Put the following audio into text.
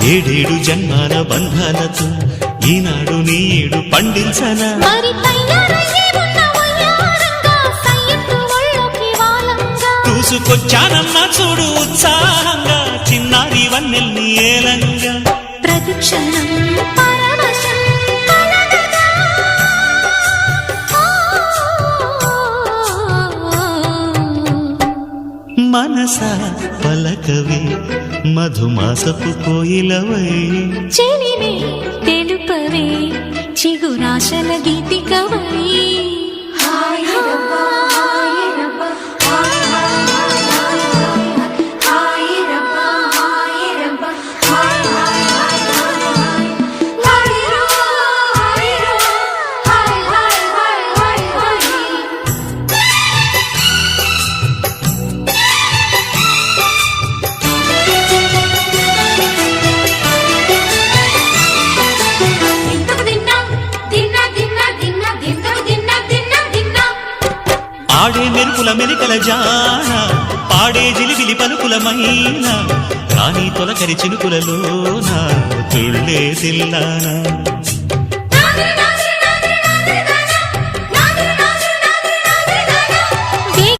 ఏడేడు జన్మాల బంధాలతో ఈనాడు నీడు పండించనా చూసుకొచ్చానమ్మా చూడు ఉత్సాహంగా చిన్నారి వన్నెల్ని ఏలంగా ప్రతిక్షణం మనసా పలకవే మధుమాసపు కోయిలవై చెలిమే తెలుపవే చిగురాశల గీతికవై ఆడే మెరుపుల మెలికల జాన పాడే జిలిబిలి పలుకులమైన రాణి తొలకరి చినుకులలోన తుళ్ళే తిల్లానా